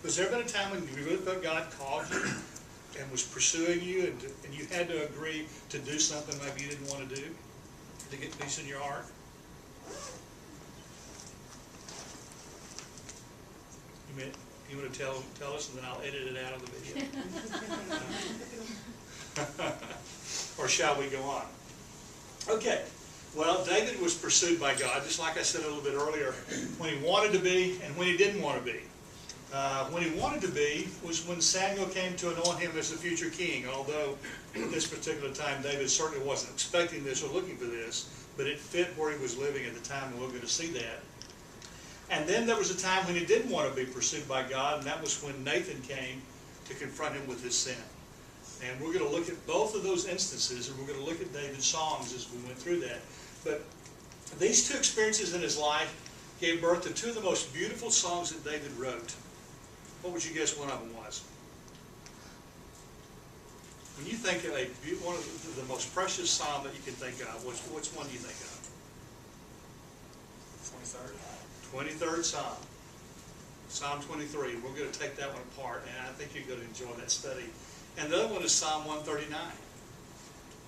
Was there been a time when you really felt God called you and was pursuing you, and you had to agree to do something maybe you didn't want to do to get peace in your heart? You want to tell us, and then I'll edit it out of the video? Or shall we go on? Okay. Well, David was pursued by God, just like I said a little bit earlier, when he wanted to be and when he didn't want to be. When he wanted to be was when Samuel came to anoint him as the future king, although at this particular time David certainly wasn't expecting this or looking for this, but it fit where he was living at the time, and we're going to see that. And then there was a time when he didn't want to be pursued by God, and that was when Nathan came to confront him with his sin. And we're going to look at both of those instances, and we're going to look at David's songs as we went through that. But these two experiences in his life gave birth to two of the most beautiful songs that David wrote. What would you guess one of them was? When you think of one of the most precious psalm that you can think of, which one do you think of? 23rd Psalm. Psalm 23. We're going to take that one apart, and I think you're going to enjoy that study. And the other one is Psalm 139,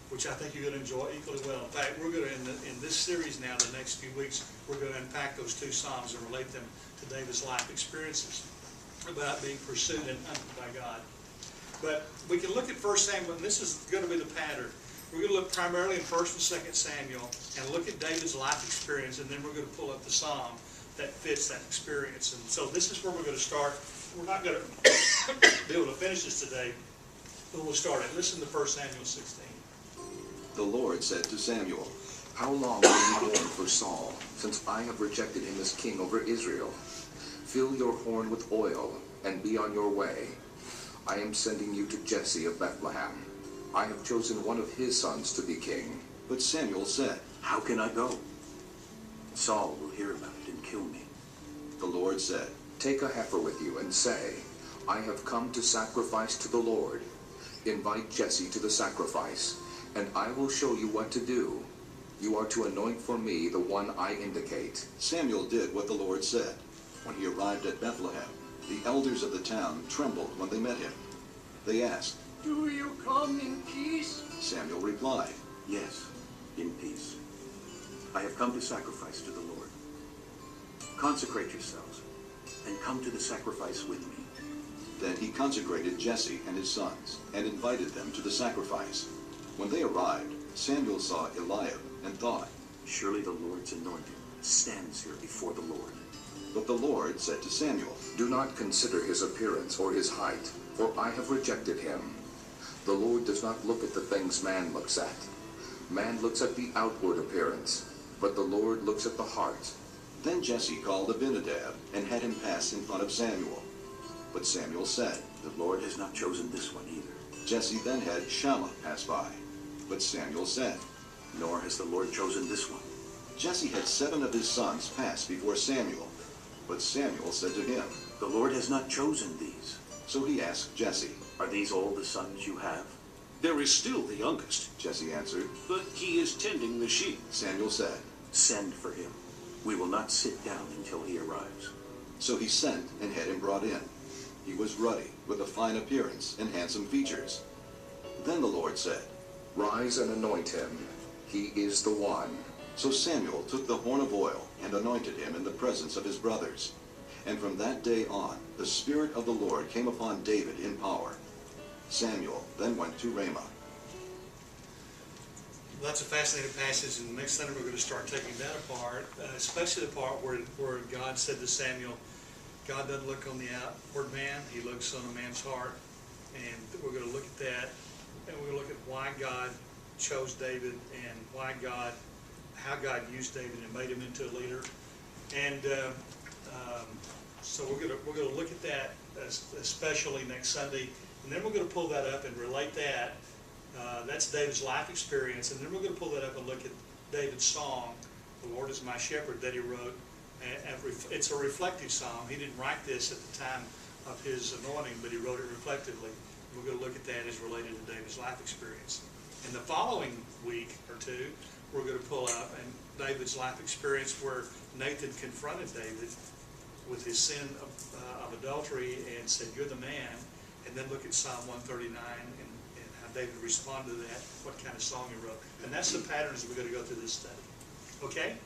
which I think you're going to enjoy equally well. In fact, we're going to, in this series now, the next few weeks, we're going to unpack those two Psalms and relate them to David's life experiences about being pursued and hunted by God. But we can look at 1 Samuel, and this is going to be the pattern. We're going to look primarily in 1 and 2 Samuel and look at David's life experience, and then we're going to pull up the Psalm that fits that experience. And so this is where we're going to start. We're not going to be able to finish this today, but we'll start it. Listen to 1 Samuel 16. The Lord said to Samuel, "How long will you mourn for Saul, since I have rejected him as king over Israel? Fill your horn with oil, and be on your way. I am sending you to Jesse of Bethlehem. I have chosen one of his sons to be king." But Samuel said, "How can I go? Saul will hear about it and kill me." The Lord said, "Take a heifer with you, and say, I have come to sacrifice to the Lord. Invite Jesse to the sacrifice, and I will show you what to do. You are to anoint for me the one I indicate." Samuel did what the Lord said. When he arrived at Bethlehem, the elders of the town trembled when they met him. They asked, "Do you come in peace?" Samuel replied, "Yes, in peace. I have come to sacrifice to the Lord. Consecrate yourselves, and come to the sacrifice with me." Then he consecrated Jesse and his sons, and invited them to the sacrifice. When they arrived, Samuel saw Eliab, and thought, "Surely the Lord's anointed stands here before the Lord." But the Lord said to Samuel, Do not consider his appearance or his height, for I have rejected him. The Lord does not look at the things man looks at. Man looks at the outward appearance, but the Lord looks at the heart. Then Jesse called Abinadab, and had him pass in front of Samuel. But Samuel said, "The Lord has not chosen this one either." Jesse then had Shammah pass by. But Samuel said, "Nor has the Lord chosen this one." Jesse had 7 of his sons pass before Samuel. But Samuel said to him, "The Lord has not chosen these." So he asked Jesse, "Are these all the sons you have?" "There is still the youngest," Jesse answered. "but he is tending the sheep." Samuel said, "Send for him. We will not sit down until he arrives." So he sent and had him brought in. He was ruddy, with a fine appearance and handsome features. Then the Lord said, Rise and anoint him. He is the one. So Samuel took the horn of oil and anointed him in the presence of his brothers. And from that day on, the Spirit of the Lord came upon David in power. Samuel then went to Ramah. Well, that's a fascinating passage, and next Sunday we're going to start taking that apart, especially the part where God said to Samuel, God doesn't look on the outward man, he looks on a man's heart. And we're going to look at that, and we're going to look at why God chose David and how God used David and made him into a leader. And so we're going to look at that especially next Sunday, and then we're going to pull that up and relate that. That's David's life experience, and then we're going to pull that up and look at David's song, "The Lord is my shepherd," that he wrote. It's a reflective song. He didn't write this at the time of his anointing, but he wrote it reflectively. We're going to look at that as related to David's life experience. In the following week or two, we're going to pull up and David's life experience where Nathan confronted David with his sin of adultery and said, "You're the man," and then look at Psalm 139 and how David responded to that, what kind of song he wrote. And that's the patterns we're going to go through this study. Okay?